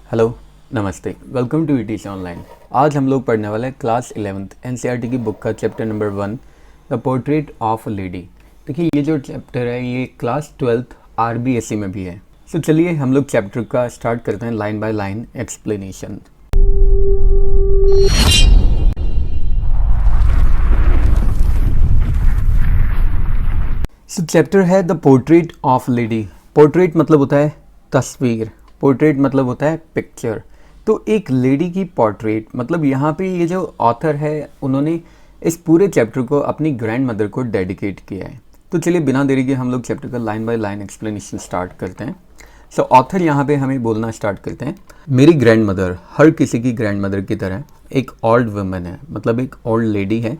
Hello, नमस्ते, welcome to etc online. आज हम लोग पढ़ने वाले हैं क्लास 11th एनसीईआरटी की बुक का chapter number 1 the portrait of a lady. देखिए, ये जो चैप्टर है ये क्लास 12th आरबीएसई में भी है। सो चलिए हम लोग चैप्टर का स्टार्ट करते हैं line by line explanation. So chapter है the portrait of lady. Portrait मतलब होता है तस्वीर, पोर्ट्रेट मतलब होता है पिक्चर। तो एक लेडी की पोर्ट्रेट मतलब यहाँ पे ये जो ऑथर है उन्होंने इस पूरे चैप्टर को अपनी ग्रैंड मदर को डेडिकेट किया है। तो चलिए बिना देरी के हम लोग चैप्टर का line by line explanation start करते हैं। सो ऑथर यहाँ पे हमें बोलना स्टार्ट करते हैं, मेरी ग्रैंड मदर हर किसी की ग्रैंड मदर की तरह एक ओल्ड वुमन है, मतलब एक ओल्ड लेडी है।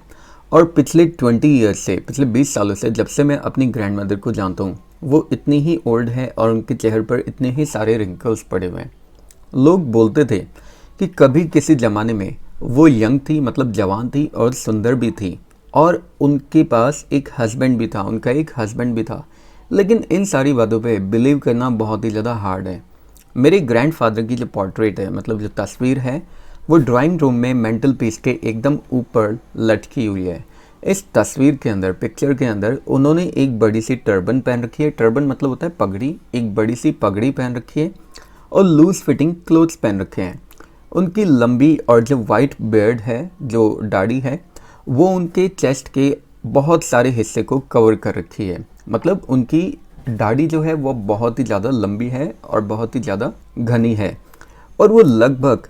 और पिछले 20 ईयर्स से, पिछले 20 सालों से जब से मैं अपनी ग्रैंड मदर को जानता हूँ वो इतनी ही ओल्ड है और उनके चेहरे पर इतने ही सारे रिंकल्स पड़े हुए हैं। लोग बोलते थे कि कभी किसी ज़माने में वो यंग थी, मतलब जवान थी और सुंदर भी थी, और उनके पास एक हस्बैंड भी था, उनका एक हस्बैंड भी था। लेकिन इन सारी बातों पे बिलीव करना बहुत ही ज़्यादा हार्ड है। मेरे ग्रैंडफादर की जो पोर्ट्रेट है, मतलब जो तस्वीर है, वो ड्राइंग रूम में मेंटल पीस के एकदम ऊपर लटकी हुई है। इस तस्वीर के अंदर, पिक्चर के अंदर उन्होंने एक बड़ी सी टर्बन पहन रखी है। टर्बन मतलब होता है पगड़ी, एक बड़ी सी पगड़ी पहन रखी है और लूज फिटिंग क्लोथ्स पहन रखे हैं। उनकी लंबी और जो वाइट बियर्ड है, जो दाढ़ी है, वो उनके चेस्ट के बहुत सारे हिस्से को कवर कर रखी है। मतलब उनकी दाढ़ी जो है वो बहुत ही ज़्यादा लंबी है और बहुत ही ज़्यादा घनी है, और वो लगभग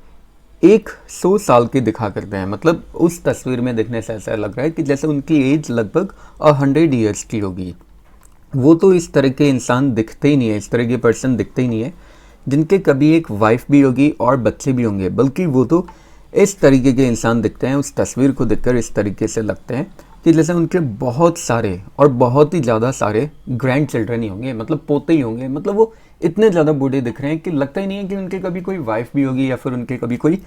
100 साल के दिखा करते हैं। मतलब उस तस्वीर में देखने से ऐसा लग रहा है कि जैसे उनकी एज लगभग 100 ईयर्स की होगी। वो तो इस तरह के इंसान दिखते ही नहीं है, इस तरह के पर्सन दिखते ही नहीं है जिनके कभी एक वाइफ भी होगी और बच्चे भी होंगे, बल्कि वो तो इस तरीके के इंसान दिखते हैं। उस तस्वीर को देखकर इस तरीके से लगते हैं कि जैसे उनके बहुत सारे और बहुत ही ज़्यादा सारे ग्रैंड चिल्ड्रन ही होंगे, मतलब पोते ही होंगे। मतलब वो इतने ज़्यादा बूढ़े दिख रहे हैं कि लगता ही नहीं है कि उनके कभी कोई वाइफ भी होगी या फिर उनके कभी कोई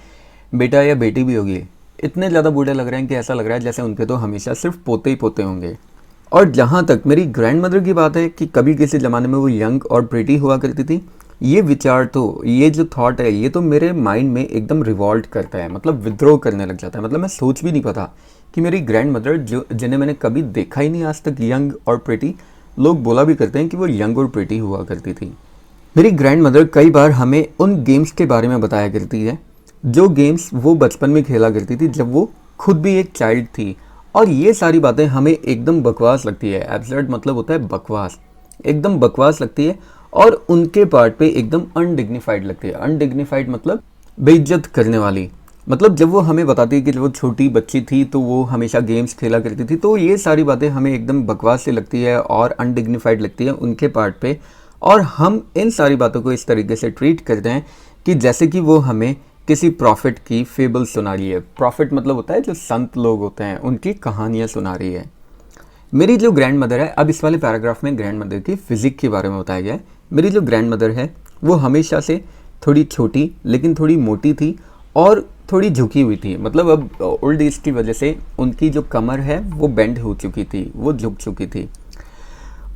बेटा या बेटी भी होगी। इतने ज़्यादा बूढ़े लग रहे हैं कि ऐसा लग रहा है जैसे उनके तो हमेशा सिर्फ पोते ही पोते होंगे। और जहाँ तक मेरी ग्रैंड मदर की बात है कि कभी किसी ज़माने में वो यंग और प्रिटी हुआ करती थी, ये विचार तो, ये जो थॉट है, ये तो मेरे माइंड में एकदम रिवॉल्ट करता है, मतलब विद्रोह करने लग जाता है। मतलब मैं सोच भी नहीं पाता कि मेरी ग्रैंड मदर, जो जिन्हें मैंने कभी देखा ही नहीं आज तक, यंग और प्रिटी, लोग बोला भी करते हैं कि वो यंग और प्रिटी हुआ करती थी। मेरी ग्रैंड मदर कई बार हमें उन गेम्स के बारे में बताया करती है जो गेम्स वो बचपन में खेला करती थी जब वो खुद भी एक चाइल्ड थी। और ये सारी बातें हमें एकदम बकवास लगती है। एब्सर्ड मतलब होता है बकवास, एकदम बकवास लगती है और उनके पार्ट पे एकदम अनडिग्निफाइड लगती है। अनडिग्निफाइड मतलब बेइज्जत करने वाली। मतलब जब वो हमें बताती है कि जब वो छोटी बच्ची थी तो वो हमेशा गेम्स खेला करती थी, तो ये सारी बातें हमें एकदम बकवास से लगती है और अनडिग्निफाइड लगती है उनके पार्ट पे। और हम इन सारी बातों को इस तरीके से ट्रीट करते हैं कि जैसे कि वो हमें किसी प्रॉफिट की फेबल सुना रही है। प्रॉफिट मतलब होता है जो संत लोग होते हैं, उनकी कहानियाँ सुना रही है। मेरी जो ग्रैंड मदर है, अब इस वाले पैराग्राफ में ग्रैंड मदर की फिजिक के बारे में बताया गया है। मेरी जो ग्रैंड मदर है वो हमेशा से थोड़ी छोटी लेकिन थोड़ी मोटी थी और थोड़ी झुकी हुई थी। मतलब अब ओल्ड एज की वजह से उनकी जो कमर है वो बेंड हो चुकी थी, वो झुक चुकी थी।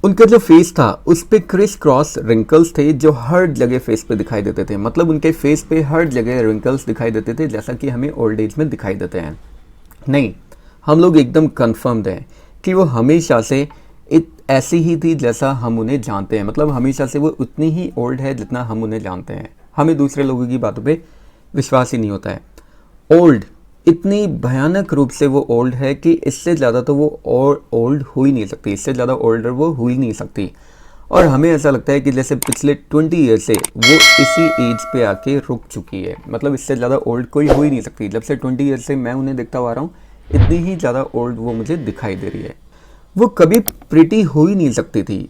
उनका जो फेस था उस पे क्रिस क्रॉस रिंकल्स थे जो हर जगह फेस पे दिखाई देते थे। मतलब उनके फेस पे हर जगह रिंकल्स दिखाई देते थे, जैसा कि हमें ओल्ड एज में दिखाई देते हैं। नहीं, हम लोग एकदम कन्फर्म्ड हैं कि वो हमेशा से ऐसी ही थी जैसा हम उन्हें जानते हैं। मतलब हमेशा से वो उतनी ही ओल्ड है जितना हम उन्हें जानते हैं। हमें दूसरे लोगों की बातों पे विश्वास ही नहीं होता है। ओल्ड, इतनी भयानक रूप से वो ओल्ड है कि इससे ज़्यादा तो वो और ओल्ड हो ही नहीं सकती, इससे ज़्यादा ओल्डर वो हो ही नहीं सकती। और हमें ऐसा लगता है कि जैसे पिछले 20 ईयर से वो इसी एज पे आके रुक चुकी है। मतलब इससे ज़्यादा ओल्ड कोई हो ही नहीं सकती। जब से 20 ईयर से मैं उन्हें देखता हुआ आ रहा हूँ, इतनी ही ज़्यादा ओल्ड वो मुझे दिखाई दे रही है। वो कभी प्रिटी हो ही नहीं सकती थी,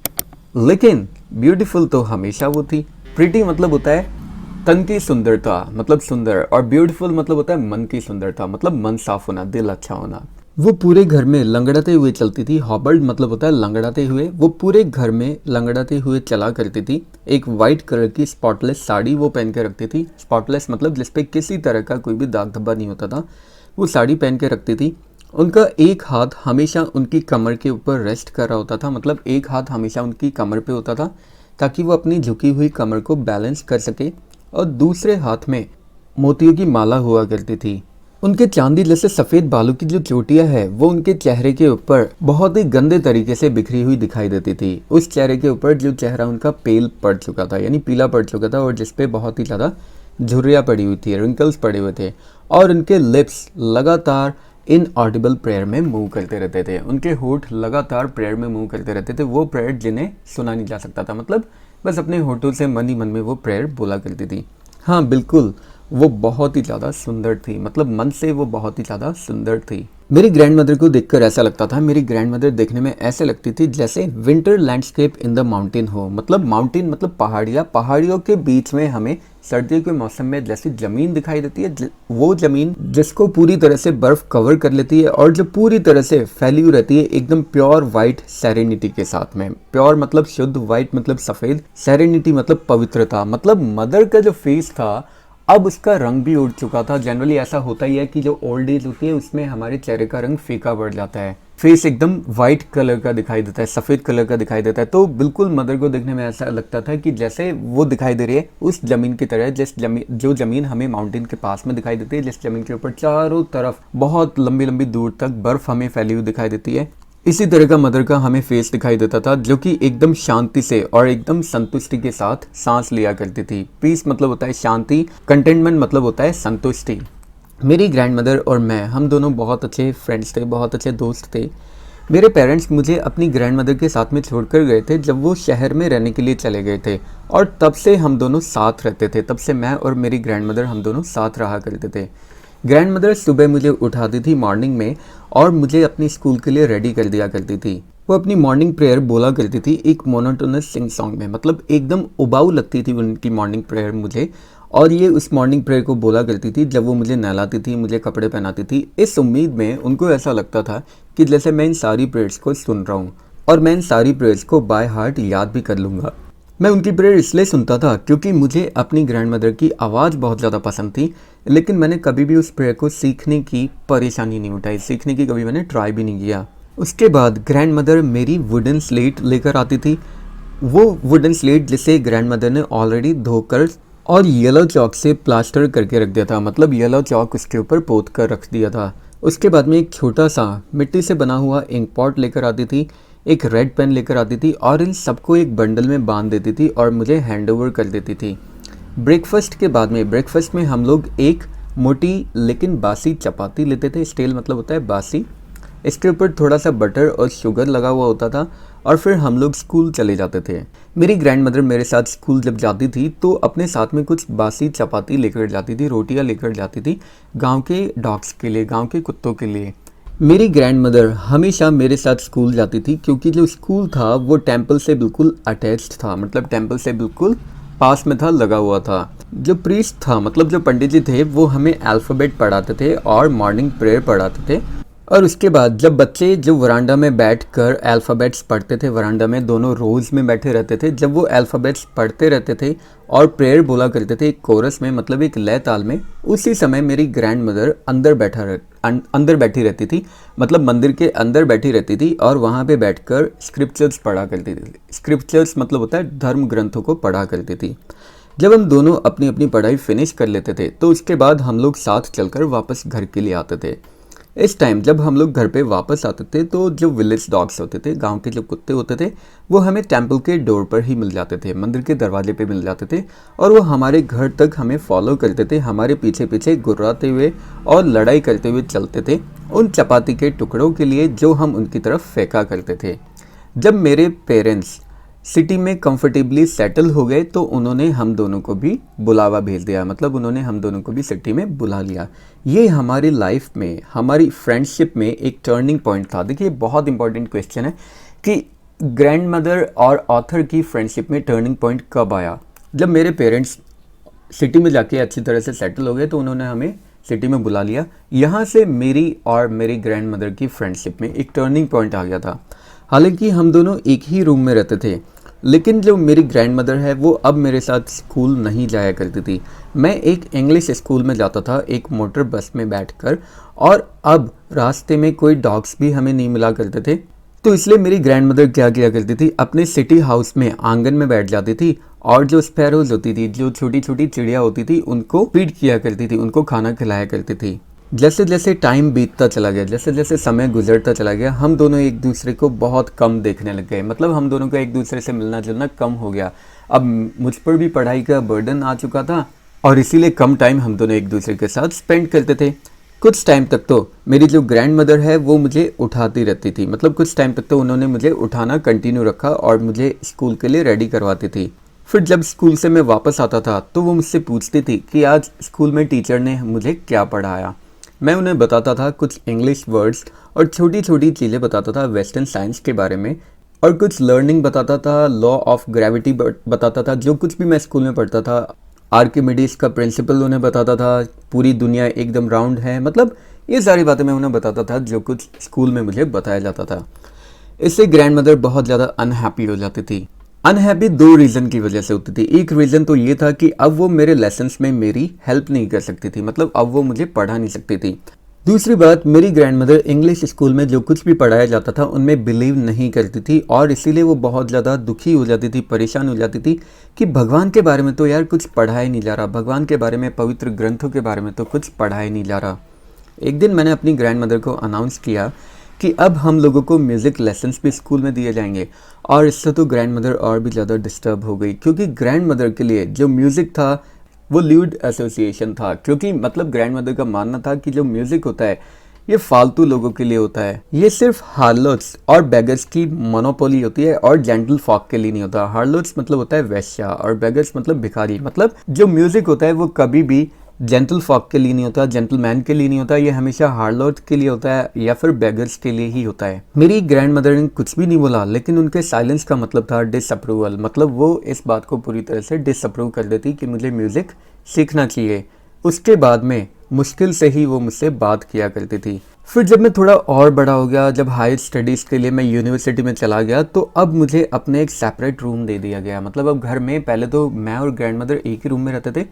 लेकिन ब्यूटीफुल तो हमेशा वो थी। प्रिटी मतलब होता है तन की सुंदरता, मतलब सुंदर, और ब्यूटीफुल मतलब होता है मन की सुंदरता, मतलब मन साफ होना, दिल अच्छा होना। वो पूरे घर में लंगड़ाते हुए चलती थी। हॉबल्ड मतलब होता है लंगड़ाते हुए। वो पूरे घर में लंगड़ाते हुए चला करती थी। एक वाइट कलर की स्पॉटलेस साड़ी वो पहन के रखती थी। स्पॉटलेस मतलब जिसपे किसी तरह का कोई भी दाग धब्बा नहीं होता था, वो साड़ी पहन के रखती थी। उनका एक हाथ हमेशा उनकी कमर के ऊपर रेस्ट कर रहा होता था, मतलब एक हाथ हमेशा उनकी कमर पे होता था ताकि वो अपनी झुकी हुई कमर को बैलेंस कर सके और दूसरे हाथ में मोतियों की माला हुआ करती थी। उनके चांदी जैसे सफ़ेद बालों की जो चोटियां है वो उनके चेहरे के ऊपर बहुत ही गंदे तरीके से बिखरी हुई दिखाई देती थी। उस चेहरे के ऊपर जो चेहरा उनका पेल पड़ चुका था, यानी पीला पड़ चुका था, और जिसपे बहुत ही ज़्यादा झुर्रियाँ पड़ी हुई थी, रिंकल्स पड़े हुए थे, और उनके लिप्स लगातार इनऑडिबल प्रेयर में मूव करते रहते थे। उनके होठ लगातार प्रेयर में मूव करते रहते थे, वो प्रेयर जिन्हें सुना नहीं जा सकता था, मतलब बस अपने होठों से मन ही मन में वो प्रेयर बोला करती थी। हाँ बिल्कुल, वो बहुत ही ज़्यादा सुंदर थी, मतलब मन से वो बहुत ही ज़्यादा सुंदर थी। मेरी ग्रैंडमदर को देखकर ऐसा लगता था, मेरी ग्रैंडमदर देखने में ऐसे लगती थी जैसे winter landscape in the mountain हो। मतलब माउंटेन मतलब पहाड़ियाँ, पहाड़ियों के बीच में हमें सर्दियों के मौसम में जैसी ज़मीन दिखाई देती है, वो ज़मीन जिसको पूरी तरह से बर्फ़ कवर कर लेती है और जो पूरी तरह से फैली हुई रहती है एकदम प्योर वाइट सेरेनिटी के साथ में। प्योर मतलब शुद्ध, वाइट मतलब सफ़ेद, सेरेनिटी मतलब पवित्रता। मतलब मदर का जो फेस था अब उसका रंग भी उड़ चुका था। जनरली ऐसा होता ही है कि जो ओल्ड एज होती है उसमें हमारे चेहरे का रंग फीका पड़ जाता है, फेस एकदम वाइट कलर का दिखाई देता है, सफ़ेद कलर का दिखाई देता है। तो बिल्कुल मदर को देखने में ऐसा लगता था कि जैसे वो दिखाई दे रही है उस ज़मीन की तरह, जो ज़मीन हमें माउंटेन के पास में दिखाई देती है, जिस ज़मीन के ऊपर चारों तरफ बहुत लंबी लंबी दूर तक बर्फ़ हमें फैली हुई दिखाई देती है। इसी तरह का मदर का हमें फेस दिखाई देता था, जो कि एकदम शांति से और एकदम संतुष्टि के साथ सांस लिया करती थी। पीस मतलब होता है शांति, कंटेनमेंट मतलब होता है संतुष्टि। मेरी ग्रैंडमदर और मैं, हम दोनों बहुत अच्छे फ्रेंड्स थे, बहुत अच्छे दोस्त थे। मेरे पेरेंट्स मुझे अपनी ग्रैंडमदर के साथ में छोड़कर गए थे जब वो शहर में रहने के लिए चले गए थे, और तब से हम दोनों साथ रहते थे। तब से मैं और मेरी ग्रैंडमदर हम दोनों साथ रहा करते थे। ग्रैंडमदर सुबह मुझे उठाती थी मॉर्निंग में और मुझे अपनी स्कूल के लिए रेडी कर दिया करती थी। वो अपनी मॉर्निंग प्रेयर बोला करती थी एक मोनोटोनस सिंग सॉन्ग में, मतलब एकदम उबाऊ लगती थी उनकी मॉर्निंग प्रेयर मुझे। और ये उस मॉर्निंग प्रेयर को बोला करती थी जब वो मुझे नहलाती थी, मुझे कपड़े पहनाती थी, इस उम्मीद में उनको ऐसा लगता था कि जैसे मैं इन सारी प्रेयर्स को सुन रहा हूँ और मैं इन सारी प्रेयर्स को बाय हार्ट याद भी कर लूँगा। मैं उनकी प्रेयर इसलिए सुनता था क्योंकि मुझे अपनी ग्रैंडमदर की आवाज़ बहुत ज़्यादा पसंद थी, लेकिन मैंने कभी भी उस प्रेयर को सीखने की परेशानी नहीं उठाई, सीखने की कभी मैंने ट्राई भी नहीं किया। उसके बाद ग्रैंडमदर मेरी वुडन स्लेट लेकर आती थी। वो वुडन स्लेट जिसे ग्रैंडमदर ने ऑलरेडी धोकर और येलो चॉक से प्लास्टर करके रख दिया था, मतलब येलो चॉक उसके ऊपर पोत कर रख दिया था। उसके बाद में एक छोटा सा मिट्टी से बना हुआ इंक पॉट लेकर आती थी, एक रेड पेन लेकर आती थी और इन सबको एक बंडल में बांध देती थी और मुझे हैंड ओवर कर देती थी। ब्रेकफास्ट के बाद में, ब्रेकफास्ट में हम लोग एक मोटी लेकिन बासी चपाती लेते थे। स्टेल मतलब होता है बासी। इसके ऊपर थोड़ा सा बटर और शुगर लगा हुआ होता था और फिर हम लोग स्कूल चले जाते थे। मेरी ग्रैंडमदर मेरे साथ स्कूल जब जाती थी तो अपने साथ में कुछ बासी चपाती लेकर जाती थी, रोटियां लेकर जाती थी गांव के डॉग्स के लिए, गांव के कुत्तों के लिए। मेरी ग्रैंडमदर हमेशा मेरे साथ स्कूल जाती थी क्योंकि जो स्कूल था वो टेंपल से बिल्कुल अटैच्ड था, मतलब टेंपल से बिल्कुल पास में था, लगा हुआ था। जो प्रीस्ट था, मतलब जो पंडित जी थे, वो हमें अल्फ़ाबेट पढ़ाते थे और मॉर्निंग प्रेयर पढ़ाते थे। और उसके बाद जब बच्चे जो वरांडा में बैठकर अल्फ़ाबेट्स पढ़ते थे, वरांडा में दोनों रोज़ में बैठे रहते थे, जब वो अल्फ़ाबेट्स पढ़ते रहते थे और प्रेयर बोला करते थे एक कोरस में, मतलब एक लय ताल में, उसी समय मेरी ग्रैंडमदर अंदर बैठी रहती थी, मतलब मंदिर के अंदर बैठी रहती थी और वहाँ पे बैठकर स्क्रिप्चर्स पढ़ा करती थी। स्क्रिप्चर्स मतलब होता है धर्म ग्रंथों को पढ़ा करती थी। जब हम दोनों अपनी अपनी पढ़ाई फिनिश कर लेते थे तो उसके बाद हम लोग साथ चलकर वापस घर के लिए आते थे। इस टाइम जब हम लोग घर पे वापस आते थे तो जो विलेज डॉग्स होते थे, गांव के जो कुत्ते होते थे, वो हमें टेंपल के डोर पर ही मिल जाते थे, मंदिर के दरवाजे पे मिल जाते थे और वो हमारे घर तक हमें फॉलो करते थे, हमारे पीछे पीछे गुर्राते हुए और लड़ाई करते हुए चलते थे उन चपाती के टुकड़ों के लिए जो हम उनकी तरफ फेंका करते थे। जब मेरे पेरेंट्स सिटी में कंफर्टेबली सेटल हो गए तो उन्होंने हम दोनों को भी बुलावा भेज दिया, मतलब उन्होंने हम दोनों को भी सिटी में बुला लिया। ये हमारी लाइफ में, हमारी फ्रेंडशिप में एक टर्निंग पॉइंट था। देखिए बहुत इंपॉर्टेंट क्वेश्चन है कि ग्रैंडमदर और ऑथर की फ्रेंडशिप में टर्निंग पॉइंट कब आया। जब मेरे पेरेंट्स सिटी में जाके अच्छी तरह से सेटल हो गए तो उन्होंने हमें सिटी में बुला लिया। यहाँ से मेरी और मेरी ग्रैंडमदर की फ्रेंडशिप में एक टर्निंग पॉइंट आ गया था। हालांकि हम दोनों एक ही रूम में रहते थे, लेकिन जो मेरी ग्रैंडमदर है वो अब मेरे साथ स्कूल नहीं जाया करती थी। मैं एक इंग्लिश स्कूल में जाता था एक मोटर बस में बैठकर, और अब रास्ते में कोई डॉग्स भी हमें नहीं मिला करते थे। तो इसलिए मेरी ग्रैंडमदर क्या किया करती थी, अपने सिटी हाउस में आंगन में बैठ जाती थी और जो स्पैरोज होती थी, जो छोटी छोटी चिड़िया होती थी, उनको फीड किया करती थी, उनको खाना खिलाया करती थी। जैसे जैसे टाइम बीतता चला गया, जैसे जैसे समय गुजरता चला गया, हम दोनों एक दूसरे को बहुत कम देखने लग गए। मतलब हम दोनों का एक दूसरे से मिलना जुलना कम हो गया। अब मुझ पर भी पढ़ाई का बर्डन आ चुका था और इसीलिए कम टाइम हम दोनों एक दूसरे के साथ स्पेंड करते थे। कुछ टाइम तक तो मेरी जो ग्रैंड मदर है वो मुझे उठाती रहती थी। मतलब कुछ टाइम तक तो उन्होंने मुझे उठाना कंटिन्यू रखा और मुझे स्कूल के लिए रेडी करवाती थी। फिर जब स्कूल से मैं वापस आता था तो वो मुझसे पूछती थी कि आज स्कूल में टीचर ने मुझे क्या पढ़ाया। मैं उन्हें बताता था कुछ इंग्लिश वर्ड्स और छोटी छोटी चीज़ें बताता था वेस्टर्न साइंस के बारे में, और कुछ लर्निंग बताता था, लॉ ऑफ ग्रेविटी बताता था, जो कुछ भी मैं स्कूल में पढ़ता था। आर्किमिडीज का प्रिंसिपल उन्हें बताता था, पूरी दुनिया एकदम राउंड है। मतलब ये सारी बातें मैं उन्हें बताता था जो कुछ स्कूल में मुझे बताया जाता था। इससे ग्रैंड मदर बहुत ज़्यादा अनहैप्पी हो जाती थी। अनहैप्पी दो रीज़न की वजह से होती थी। एक रीज़न तो ये था कि अब वो मेरे लेसन्स में मेरी हेल्प नहीं कर सकती थी, मतलब अब वो मुझे पढ़ा नहीं सकती थी। दूसरी बात, मेरी ग्रैंड मदर इंग्लिश स्कूल में जो कुछ भी पढ़ाया जाता था उनमें बिलीव नहीं करती थी, और इसीलिए वो बहुत ज़्यादा दुखी हो जाती थी, परेशान हो जाती थी कि भगवान के बारे में तो यार कुछ पढ़ाया नहीं जा रहा, भगवान के बारे में, पवित्र ग्रंथों के बारे में तो कुछ पढ़ाया नहीं जा रहा। एक दिन मैंने अपनी ग्रैंड मदर को अनाउंस किया कि अब हम लोगों को म्यूज़िक लेसन्स भी स्कूल में दिए जाएंगे, और इससे तो ग्रैंड मदर और भी ज़्यादा डिस्टर्ब हो गई, क्योंकि ग्रैंड मदर के लिए जो म्यूज़िक था वो ल्यूड एसोसिएशन था। क्योंकि मतलब ग्रैंड मदर का मानना था कि जो म्यूज़िक होता है ये फालतू लोगों के लिए होता है, ये सिर्फ हार्लोट्स और बेगर्स की मोनोपोली होती है और जेंटल फॉक के लिए नहीं होता। हार्लोट्स मतलब होता है वैश्या और बेगर्स मतलब भिखारी। मतलब जो म्यूज़िक होता है वो कभी भी जेंटल फॉक के लिए नहीं होता, जेंटलमैन के लिए नहीं होता, ये हमेशा हार्लोट के लिए होता है या फिर बेगर्स के लिए ही होता है। मेरी ग्रैंड मदर ने कुछ भी नहीं बोला, लेकिन उनके साइलेंस का मतलब था डिसअप्रूवल। मतलब वो इस बात को पूरी तरह से डिसअप्रूव कर देती कि मुझे म्यूज़िक सीखना चाहिए। उसके बाद में मुश्किल से ही वो मुझसे बात किया करती थी। फिर जब मैं थोड़ा और बड़ा हो गया, जब हायर स्टडीज़ के लिए मैं यूनिवर्सिटी में चला गया, तो अब मुझे अपने एक सेपरेट रूम दे दिया गया। मतलब अब घर में पहले तो मैं और ग्रैंड मदर एक ही रूम में रहते थे,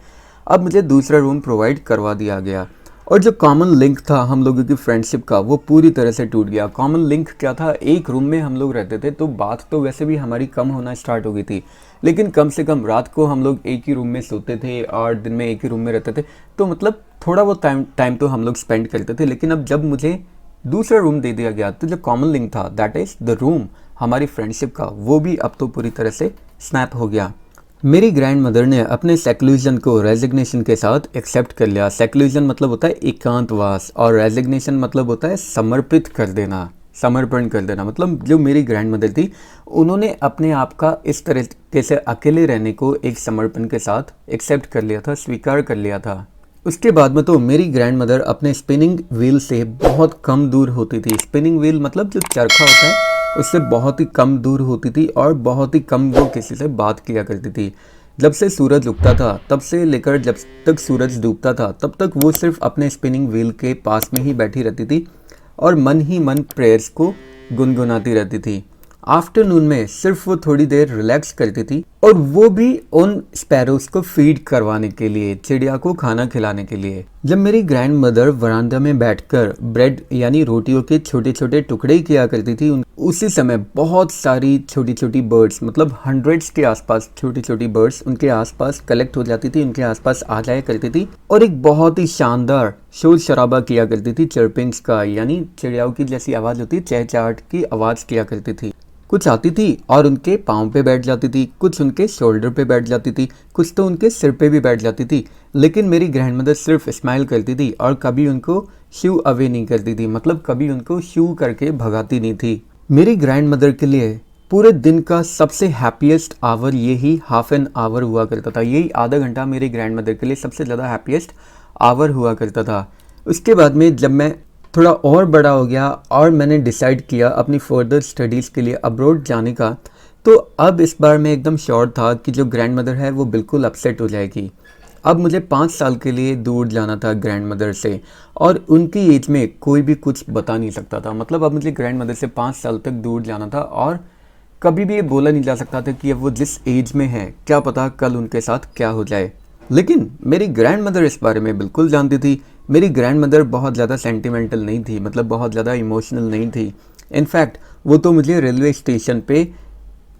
अब मुझे दूसरा रूम प्रोवाइड करवा दिया गया। और जो कॉमन लिंक था हम लोगों की फ्रेंडशिप का, वो पूरी तरह से टूट गया। कॉमन लिंक क्या था, एक रूम में हम लोग रहते थे, तो बात तो वैसे भी हमारी कम होना स्टार्ट हो गई थी, लेकिन कम से कम रात को हम लोग एक ही रूम में सोते थे और दिन में एक ही रूम में रहते थे, तो मतलब थोड़ा बहुत टाइम तो हम लोग स्पेंड करते थे। लेकिन अब जब मुझे दूसरा रूम दे दिया गया, तो जो कॉमन लिंक था, दैट इज़ द रूम हमारी फ्रेंडशिप का, वो भी अब तो पूरी तरह से स्नैप हो गया। मेरी ग्रैंड मदर ने अपने सेक्लूजन को रेजिग्नेशन के साथ एक्सेप्ट कर लिया। सेक्लूजन मतलब होता है एकांतवास, और रेजिग्नेशन मतलब होता है समर्पित कर देना, समर्पण कर देना। मतलब जो मेरी ग्रैंड मदर थी, उन्होंने अपने आप का इस तरीके से अकेले रहने को एक समर्पण के साथ एक्सेप्ट कर लिया था, स्वीकार कर लिया था। उसके बाद में तो मेरी ग्रैंड मदर अपने स्पिनिंग व्हील से बहुत कम दूर होती थी। स्पिनिंग व्हील मतलब जो चरखा होता है उससे बहुत ही कम दूर होती थी, और बहुत ही कम वो किसी से बात किया करती थी। जब से सूरज उगता था तब से लेकर जब तक सूरज डूबता था तब तक वो सिर्फ अपने स्पिनिंग व्हील के पास में ही बैठी रहती थी और मन ही मन प्रेयर्स को गुनगुनाती रहती थी। आफ्टरनून में सिर्फ वो थोड़ी देर रिलैक्स करती थी, और वो भी उन स्पैरोज को फीड करवाने के लिए, चिड़िया को खाना खिलाने के लिए। जब मेरी ग्रैंड मदर वरांडा में बैठकर ब्रेड यानी रोटियों के छोटे छोटे टुकड़े किया करती थी, उसी समय बहुत सारी छोटी छोटी बर्ड्स, मतलब हंड्रेड्स के आसपास छोटी छोटी बर्ड्स उनके आसपास कलेक्ट हो जाती थी, उनके आसपास आ जाया करती थी, और एक बहुत ही शानदार शोर शराबा किया करती थी चर्पिंग्स का, यानी चिड़ियाओं की जैसी आवाज़ होती है, चहचहाट की आवाज़ किया करती थी। कुछ आती थी और उनके पाँव पे बैठ जाती थी, कुछ उनके शोल्डर पे बैठ जाती थी, कुछ तो उनके सिर पे भी बैठ जाती थी। लेकिन मेरी ग्रैंड मदर सिर्फ स्माइल करती थी और कभी उनको शू अवे नहीं करती थी, मतलब कभी उनको शू करके भगाती नहीं थी। मेरी ग्रैंड मदर के लिए पूरे दिन का सबसे हैप्पीएस्ट आवर यही हाफ एन आवर हुआ करता था। यही आधा घंटा मेरी ग्रैंड मदर के लिए सबसे ज़्यादा हैप्पीएस्ट आवर हुआ करता था। उसके बाद में जब मैं थोड़ा और बड़ा हो गया और मैंने डिसाइड किया अपनी फर्दर स्टडीज़ के लिए अब्रॉड जाने का, तो अब इस बार मैं एकदम श्योर था कि जो ग्रैंड मदर है वो बिल्कुल अपसेट हो जाएगी। अब मुझे 5 साल के लिए दूर जाना था ग्रैंड मदर से, और उनकी एज में कोई भी कुछ बता नहीं सकता था। मतलब अब मुझे ग्रैंड मदर से 5 साल तक दूर जाना था, और कभी भी ये बोला नहीं जा सकता था कि अब वो जिस एज में है क्या पता कल उनके साथ क्या हो जाए। लेकिन मेरी ग्रैंड मदर इस बारे में बिल्कुल जानती थी। मेरी ग्रैंड मदर बहुत ज़्यादा सेंटिमेंटल नहीं थी, मतलब बहुत ज़्यादा इमोशनल नहीं थी। इनफैक्ट वो तो मुझे रेलवे स्टेशन पे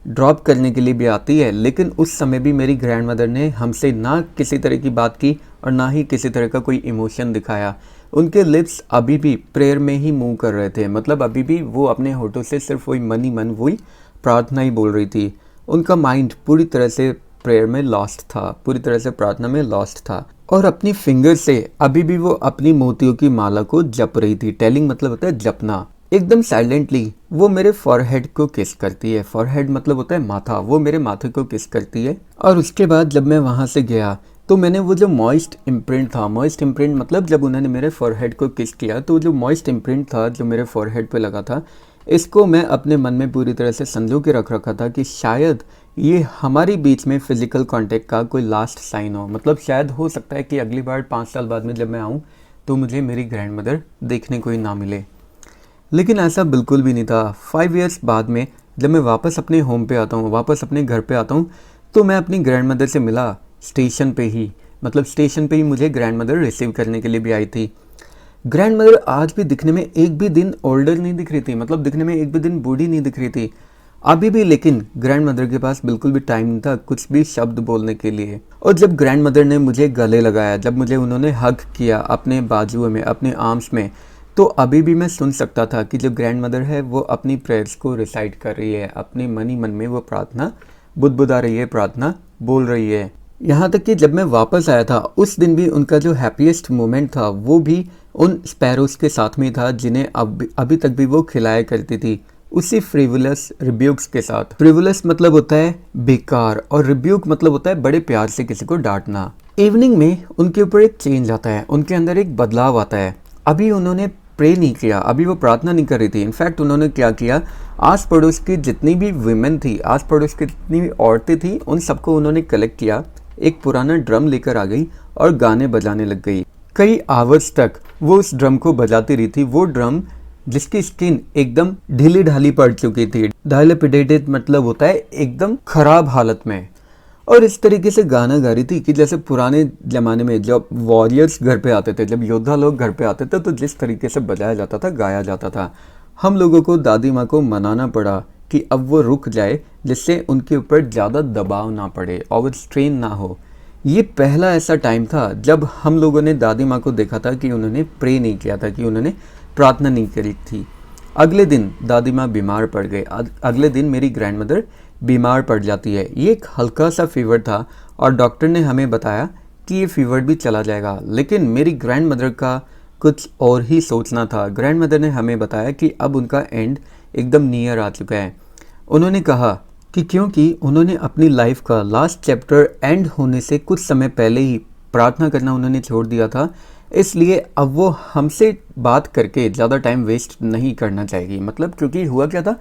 ड्रॉप करने के लिए भी आती है, लेकिन उस समय भी मेरी ग्रैंडमदर ने हमसे ना किसी तरह की बात की और ना ही किसी तरह का कोई इमोशन दिखाया। उनके लिप्स अभी भी प्रेयर में ही मूव कर रहे थे, मतलब अभी भी वो अपने होठों से सिर्फ वही मन ही मन वही प्रार्थना ही बोल रही थी। उनका माइंड पूरी तरह से प्रेयर में लॉस्ट था, पूरी तरह से प्रार्थना में लॉस्ट था, और अपनी फिंगर से अभी भी वो अपनी मोतियों की माला को जप रही थी। टेलिंग मतलब होता है जपना। एकदम साइलेंटली वो मेरे फॉरहेड को किस करती है। फॉरहेड मतलब होता है माथा। वो मेरे माथे को किस करती है, और उसके बाद जब मैं वहाँ से गया तो मैंने वो जो मॉइस्ट इम्प्रिंट था, मॉइस्ट इम्प्रिंट मतलब जब उन्होंने मेरे फॉरहेड को किस किया तो जो मॉइस्ट इम्प्रिंट था जो मेरे फॉरहेड पे लगा था, इसको मैं अपने मन में पूरी तरह से संजो के रख रखा था कि शायद ये हमारी बीच में फिजिकल कांटेक्ट का कोई लास्ट साइन हो। मतलब शायद हो सकता है कि अगली बार 5 साल बाद में जब मैं आऊँ तो मुझे मेरी ग्रैंडमदर देखने को ही ना मिले। लेकिन ऐसा बिल्कुल भी नहीं था। 5 इयर्स बाद में जब मैं वापस अपने होम पे आता हूँ, वापस अपने घर पे आता हूँ, तो मैं अपनी ग्रैंडमदर से मिला स्टेशन पे ही। मतलब स्टेशन पे ही मुझे ग्रैंडमदर रिसीव करने के लिए भी आई थी। ग्रैंडमदर आज भी दिखने में एक भी दिन ओल्डर नहीं दिख रही थी, मतलब दिखने में एक भी दिन बूढ़ी नहीं दिख रही थी अभी भी। लेकिन ग्रैंडमदर के पास बिल्कुल भी टाइम नहीं था कुछ भी शब्द बोलने के लिए। और जब ग्रैंडमदर ने मुझे गले लगाया, जब मुझे उन्होंने हग किया अपने बाजुओं में, अपने आर्म्स में, तो अभी भी मैं सुन सकता था कि जो ग्रैंडमदर है वो अपनी प्रेयर्स को रिसाइट कर रही है, अपने मन ही मन में वो प्रार्थना बुदबुदा रही है, प्रार्थना बोल रही है। यहाँ तक कि जब मैं वापस आया था उस दिन भी उनका जो हैप्पीएस्ट मोमेंट था वो भी उन स्पैरोज के साथ में था जिन्हें अभी तक भी वो खिलाया करती थी, उसी फ्रिवुलस रिब्यूक्स के साथ। फ्रिवुलस मतलब होता है बेकार और रिब्यूक मतलब होता है बड़े प्यार से किसी को डांटना। इवनिंग में उनके ऊपर एक चेंज आता है, उनके अंदर एक बदलाव आता है। अभी उन्होंने प्रे नहीं किया, अभी वो प्रार्थना नहीं कर रही थी। इनफैक्ट उन्होंने क्या किया, आस पड़ोस की जितनी भी वुमेन थी, आस पड़ोस की जितनी भी औरतें थी, उन सबको उन्होंने कलेक्ट किया, एक पुराना ड्रम लेकर आ गई और गाने बजाने लग गई। कई आवर्स तक वो उस ड्रम को बजाती रही थी। वो ड्रम जिसकी स्किन एकदम ढीली ढाली पड़ चुकी थी, डायलेपिडेटेड मतलब होता है एकदम खराब हालत में, और इस तरीके से गाना गा रही थी कि जैसे पुराने ज़माने में जब वॉरियर्स घर पे आते थे, जब योद्धा लोग घर पे आते थे तो जिस तरीके से बजाया जाता था, गाया जाता था। हम लोगों को दादी माँ को मनाना पड़ा कि अब वो रुक जाए, जिससे उनके ऊपर ज़्यादा दबाव ना पड़े, ओवर स्ट्रेन ना हो। ये पहला ऐसा टाइम था जब हम लोगों ने दादी माँ को देखा था कि उन्होंने प्रे नहीं किया था, कि उन्होंने प्रार्थना नहीं करी थी। अगले दिन दादी माँ बीमार पड़ गए। अगले दिन मेरी ग्रैंडमदर बीमार पड़ जाती है। ये एक हल्का सा फीवर था और डॉक्टर ने हमें बताया कि ये फीवर भी चला जाएगा, लेकिन मेरी ग्रैंडमदर का कुछ और ही सोचना था। ग्रैंडमदर ने हमें बताया कि अब उनका एंड एकदम नियर आ चुका है। उन्होंने कहा कि क्योंकि उन्होंने अपनी लाइफ का लास्ट चैप्टर एंड होने से कुछ समय पहले ही प्रार्थना करना उन्होंने छोड़ दिया था, इसलिए अब वो हमसे बात करके ज़्यादा टाइम वेस्ट नहीं करना चाहेगी। मतलब क्योंकि हुआ क्या था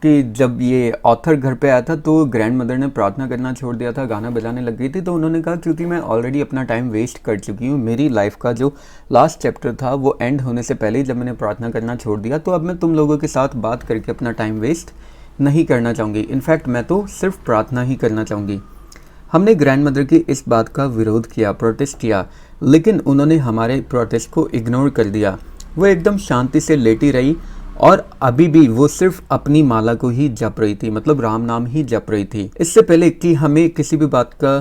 कि जब ये ऑथर घर पे आया था तो ग्रैंडमदर ने प्रार्थना करना छोड़ दिया था, गाना बजाने लग गई थी, तो उन्होंने कहा क्योंकि मैं ऑलरेडी अपना टाइम वेस्ट कर चुकी हूँ, मेरी लाइफ का जो लास्ट चैप्टर था वो एंड होने से पहले ही जब मैंने प्रार्थना करना छोड़ दिया, तो अब मैं तुम लोगों के साथ बात करके अपना टाइम वेस्ट नहीं करना चाहूँगी। इनफैक्ट मैं तो सिर्फ प्रार्थना ही करना चाहूँगी। हमने ग्रैंडमदर की इस बात का विरोध किया, प्रोटेस्ट किया, लेकिन उन्होंने हमारे प्रोटेस्ट को इग्नोर कर दिया। वो एकदम शांति से लेटी रही और अभी भी वो सिर्फ अपनी माला को ही जप रही थी, मतलब राम नाम ही जप रही थी। इससे पहले कि हमें किसी भी बात का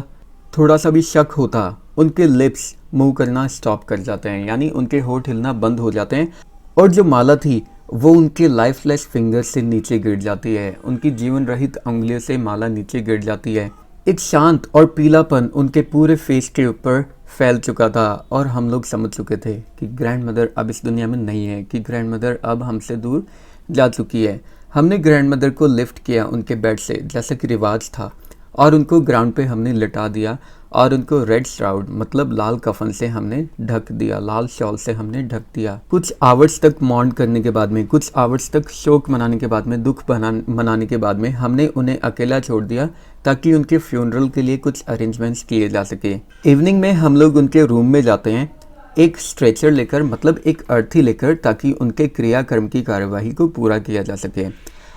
थोड़ा सा भी शक होता, उनके लिप्स मूव करना स्टॉप कर जाते हैं, यानी उनके होठ हिलना बंद हो जाते हैं, और जो माला थी वो उनके लाइफलेस फिंगर से नीचे गिर जाती है। उनकी जीवन रहित उंगलियों से माला नीचे गिर जाती है। एक शांत और पीलापन उनके पूरे फेस के ऊपर फैल चुका था और हम लोग समझ चुके थे कि ग्रैंडमदर अब इस दुनिया में नहीं है, कि ग्रैंडमदर अब हमसे दूर जा चुकी है। हमने ग्रैंडमदर को लिफ्ट किया उनके बेड से जैसा कि रिवाज था, और उनको ग्राउंड पे हमने लिटा दिया और उनको रेड श्राउड मतलब लाल कफन से हमने ढक दिया, लाल शॉल से हमने ढक दिया। कुछ आवर्स तक मॉर्न करने के बाद में, कुछ आवर्स तक शोक मनाने के बाद में, दुख मनाने के बाद में हमने उन्हें अकेला छोड़ दिया ताकि उनके फ्यूनरल के लिए कुछ अरेंजमेंट्स किए जा सके। इवनिंग में हम लोग उनके रूम में जाते हैं एक स्ट्रेचर लेकर, मतलब एक अर्थी लेकर, ताकि उनके क्रियाकर्म की कार्यवाही को पूरा किया जा सके।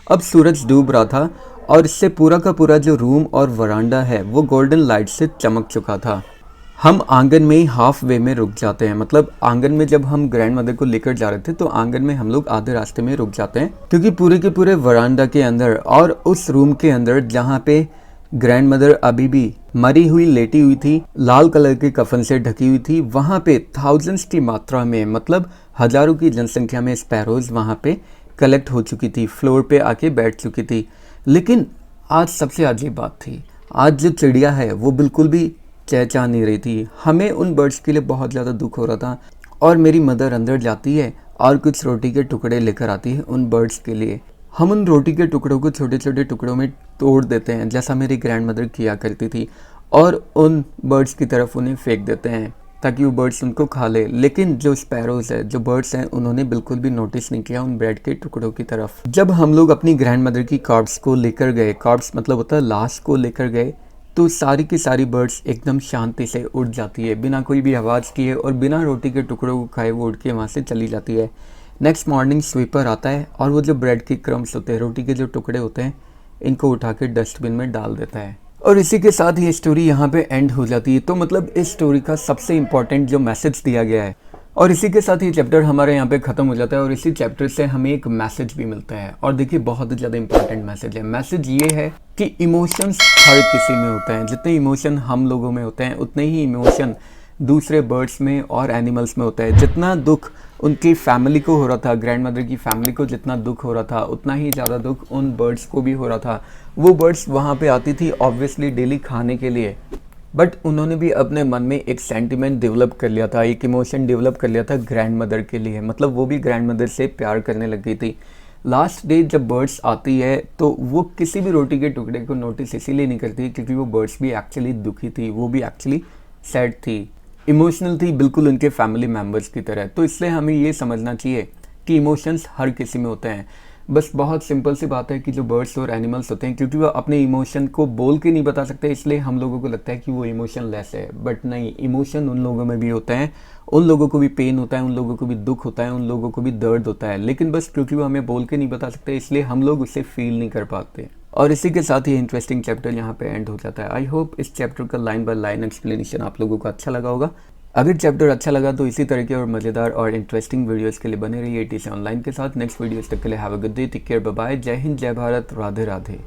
अब सूरज डूब रहा था और इससे पूरा का पूरा जो रूम और वरांडा है वो गोल्डन लाइट से चमक चुका था। हम आंगन में ही हाफ वे में रुक जाते हैं, मतलब आंगन में जब हम ग्रैंड मदर को लेकर जा रहे थे तो आंगन में हम लोग आधे रास्ते में रुक जाते हैं, क्योंकि पूरे के पूरे वरांडा के अंदर और उस रूम के अंदर जहाँ पे ग्रैंड मदर अभी भी मरी हुई लेटी हुई थी, लाल कलर के कफन से ढकी हुई थी, वहाँ पे थाउजेंड्स की मात्रा में, मतलब हजारों की जनसंख्या में स्पैरोज वहाँ पे कलेक्ट हो चुकी थी, फ्लोर पे आके बैठ चुकी थी। लेकिन आज सबसे अजीब बात थी, आज जो चिड़िया है वो बिल्कुल भी चहचहा नहीं रही थी। हमें उन बर्ड्स के लिए बहुत ज़्यादा दुख हो रहा था और मेरी मदर अंदर जाती है और कुछ रोटी के टुकड़े लेकर आती है उन बर्ड्स के लिए। हम उन रोटी के टुकड़ों को छोटे छोटे टुकड़ों में तोड़ देते हैं, जैसा मेरी ग्रैंड मदर किया करती थी, और उन बर्ड्स की तरफ उन्हें फेंक देते हैं ताकि वो बर्ड्स उनको खा ले। लेकिन जो स्पैरोज है, जो बर्ड्स हैं, उन्होंने बिल्कुल भी नोटिस नहीं किया उन ब्रेड के टुकड़ों की तरफ। जब हम लोग अपनी ग्रैंड मदर की कॉर्प्स को लेकर गए, कॉर्प्स मतलब होता है लाश को लेकर गए, तो सारी की सारी बर्ड्स एकदम शांति से उड़ जाती है, बिना कोई भी आवाज़ किए और बिना रोटी के टुकड़ों को खाए वो उड़ के वहाँ से चली जाती है। नेक्स्ट मॉर्निंग स्वीपर आता है और वो जो ब्रेड के क्रम्स होते हैं, रोटी के जो टुकड़े होते हैं, इनको उठा के डस्टबिन में डाल देता है। और इसी के साथ ये स्टोरी यहाँ पे एंड हो जाती है। तो मतलब इस स्टोरी का सबसे इम्पॉर्टेंट जो मैसेज दिया गया है, और इसी के साथ ये चैप्टर हमारे यहाँ पे ख़त्म हो जाता है और इसी चैप्टर से हमें एक मैसेज भी मिलता है। और देखिए बहुत ही ज़्यादा इंपॉर्टेंट मैसेज है। मैसेज ये है कि इमोशंस हर किसी में होते हैं, जितने इमोशन हम लोगों में होते हैं उतने ही इमोशन दूसरे बर्ड्स में और एनिमल्स में होता है। जितना दुख उनकी फैमिली को हो रहा था, ग्रैंड मदर की फैमिली को जितना दुख हो रहा था, उतना ही ज़्यादा दुख उन बर्ड्स को भी हो रहा था। वो बर्ड्स वहाँ पे आती थी ऑब्वियसली डेली खाने के लिए, बट उन्होंने भी अपने मन में एक सेंटिमेंट डेवलप कर लिया था, एक इमोशन डेवलप कर लिया था ग्रैंड मदर के लिए। मतलब वो भी ग्रैंड मदर से प्यार करने लग गई थी। लास्ट डे जब बर्ड्स आती है तो वो किसी भी रोटी के टुकड़े को नोटिस इसीलिए नहीं करती क्योंकि वो बर्ड्स भी एक्चुअली दुखी थी, वो भी एक्चुअली सैड थी, इमोशनल थी, बिल्कुल उनके फैमिली मेम्बर्स की तरह। तो इसलिए हमें ये समझना चाहिए कि इमोशंस हर किसी में होते हैं। बस बहुत सिंपल सी बात है कि जो बर्ड्स और एनिमल्स होते हैं, क्योंकि वो अपने इमोशन को बोल के नहीं बता सकते, इसलिए हम लोगों को लगता है कि वो इमोशन लेस है, बट नहीं, इमोशन उन लोगों में भी होते हैं। उन लोगों को भी पेन होता है, उन लोगों को भी दुख होता है, उन लोगों को भी दर्द होता है, लेकिन बस क्योंकि वो हमें बोल के नहीं बता सकते इसलिए हम लोग उसे फील नहीं कर पाते। और इसी के साथ ही इंटरेस्टिंग चैप्टर यहाँ पे एंड हो जाता है। आई होप इस चैप्टर का लाइन बाय लाइन एक्सप्लेनेशन आप लोगों को अच्छा लगा होगा। अगर चैप्टर अच्छा लगा तो इसी तरह के और मज़ेदार और इंटरेस्टिंग वीडियोस के लिए बने रहिए टीसी ऑनलाइन के साथ। नेक्स्ट वीडियोस तक के लिए have a good day, take care, bye bye, जय हिंद, जय भारत, राधे राधे।